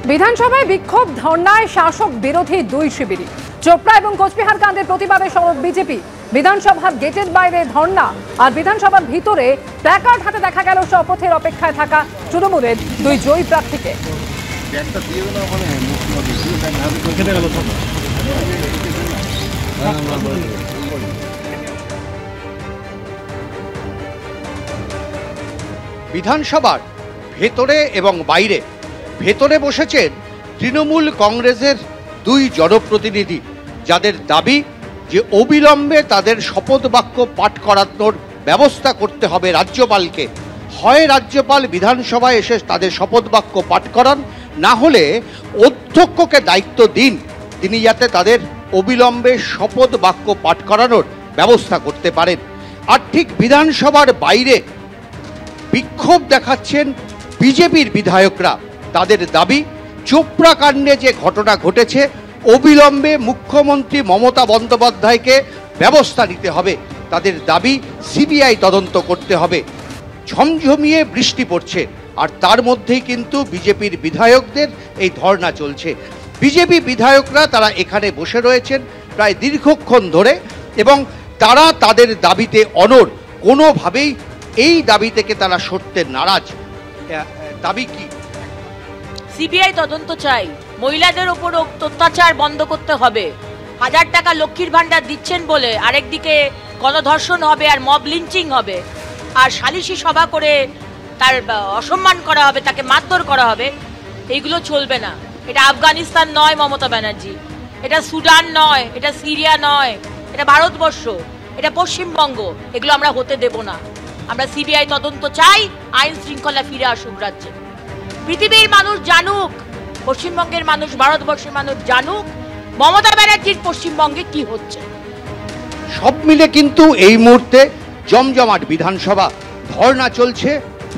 বিধানসভায় বিক্ষোভ ধর্নায় শাসক বিরোধী দুই শিবিরই। চোপড়া এবং কোচবিহার কাণ্ডের প্রতিবাদে সরব বিজেপি। বিধানসভার গেটের বাইরে ধর্না আর বিধানসভার ভিতরে প্ল্যাকার্ড হাতে দেখা গেল শপথের অপেক্ষায় থাকা তৃণমূলের দুই জয়ী প্রার্থীকে। বিধানসভার ভেতরে এবং বাইরে, ভেতরে বসেছেন তৃণমূল কংগ্রেসের দুই জনপ্রতিনিধি, যাদের দাবি যে অবিলম্বে তাদের শপথ বাক্য পাঠ করানোর ব্যবস্থা করতে হবে রাজ্যপালকে। হয় রাজ্যপাল বিধানসভায় এসে তাদের শপথ বাক্য পাঠ করান, না হলে অধ্যক্ষকে দায়িত্ব দিন, তিনি যাতে তাদের অবিলম্বে শপথ বাক্য পাঠ করানোর ব্যবস্থা করতে পারেন। আর ঠিক বিধানসভার বাইরে বিক্ষোভ দেখাচ্ছেন বিজেপির বিধায়করা। তাদের দাবি চোপড়া কাণ্ডে যে ঘটনা ঘটেছে, অবিলম্বে মুখ্যমন্ত্রী মমতা বন্দ্যোপাধ্যায়কে ব্যবস্থা নিতে হবে। তাদের দাবি সিবিআই তদন্ত করতে হবে। ঝমঝমিয়ে বৃষ্টি পড়ছে, আর তার মধ্যেই কিন্তু বিজেপির বিধায়কদের এই ধর্না চলছে। বিজেপি বিধায়করা তারা এখানে বসে রয়েছেন প্রায় দীর্ঘক্ষণ ধরে, এবং তারা তাদের দাবিতে অনড়। কোনোভাবেই এই দাবি থেকে তারা সরতে নারাজ। দাবি কি? সিবিআই তদন্ত চাই। মহিলাদের উপর অত্যাচার বন্ধ করতে হবে। 1000 টাকা লক্ষ্মীর ভান্ডার দিচ্ছেন বলে আরেকদিকে গণধর্ষণ হবে আর মব লিঞ্চিং হবে, আর সালিশি সভা করে তার অসম্মান করা হবে, তাকে মারধর করা হবে। এইগুলো চলবে না। এটা আফগানিস্তান নয় মমতা ব্যানার্জি, এটা সুদান নয়, এটা সিরিয়া নয়, এটা ভারতবর্ষ, এটা পশ্চিমবঙ্গ। এগুলো আমরা হতে দেব না। আমরা সিবিআই তদন্ত চাই, আইন শৃঙ্খলা ফিরে আসুক রাজ্যে। পৃথিবীর মানুষ জানুক, পশ্চিমবঙ্গের মানুষ, ভারতবর্ষের মানুষ জানুক মমতা ব্যানার্জির পশ্চিমবঙ্গে কি হচ্ছে। সব মিলে কিন্তু এই মুহূর্তে জমজমাট বিধানসভা। ধর্না চলছে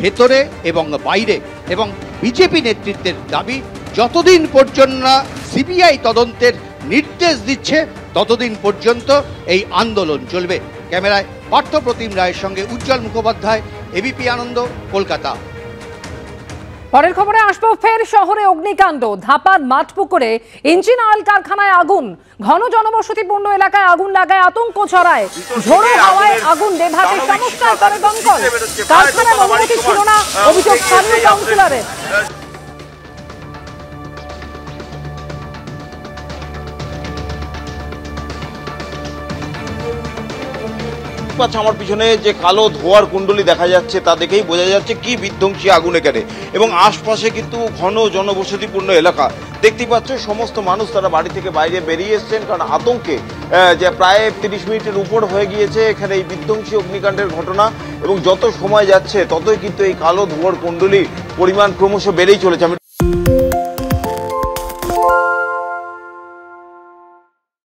ভেতরে এবং বাইরে, এবং বিজেপি নেতৃত্বের দাবি যতদিন পর্যন্ত না সিবিআই তদন্তের নির্দেশ দিচ্ছে ততদিন পর্যন্ত এই আন্দোলন চলবে। ক্যামেরায় পার্থপ্রতিম রায়ের সঙ্গে উজ্জ্বল মুখোপাধ্যায়, এবিপি আনন্দ, কলকাতা। পরের খবরে আসবো, ফের শহরে অগ্নিকাণ্ড। ধাপার মাঠপুকুরে ইঞ্জিন অয়েল কারখানায় আগুন। ঘন জনবসতিপূর্ণ এলাকায় আগুন লাগায় আতঙ্ক ছড়ায়। ঝোড়ো হাওয়ায় আগুন নেভাতে সমস্যায় পড়ে দমকল। কারখানার অনুমতি ছিল না, অভিযোগ স্থানীয় কাউন্সিলরের। আমার পিছনে যে কালো ধোয়ার কুণ্ডলী দেখা যাচ্ছে তা দেখেই বোঝা যাচ্ছে কি বিধ্বংসী আগুন এখানে, এবং আশপাশে কিন্তু ঘন জনবসতিপূর্ণ এলাকা। দেখতে পাচ্ছ সমস্ত মানুষ তারা বাড়ি থেকে বাইরে বেরিয়ে এসছেন, কারণ আতঙ্কে যে প্রায় 30 মিনিটের উপর হয়ে গিয়েছে এখানে এই বিধ্বংসী অগ্নিকাণ্ডের ঘটনা, এবং যত সময় যাচ্ছে ততই কিন্তু এই কালো ধোয়ার কুণ্ডলীর পরিমাণ ক্রমশ বেড়েই চলেছে।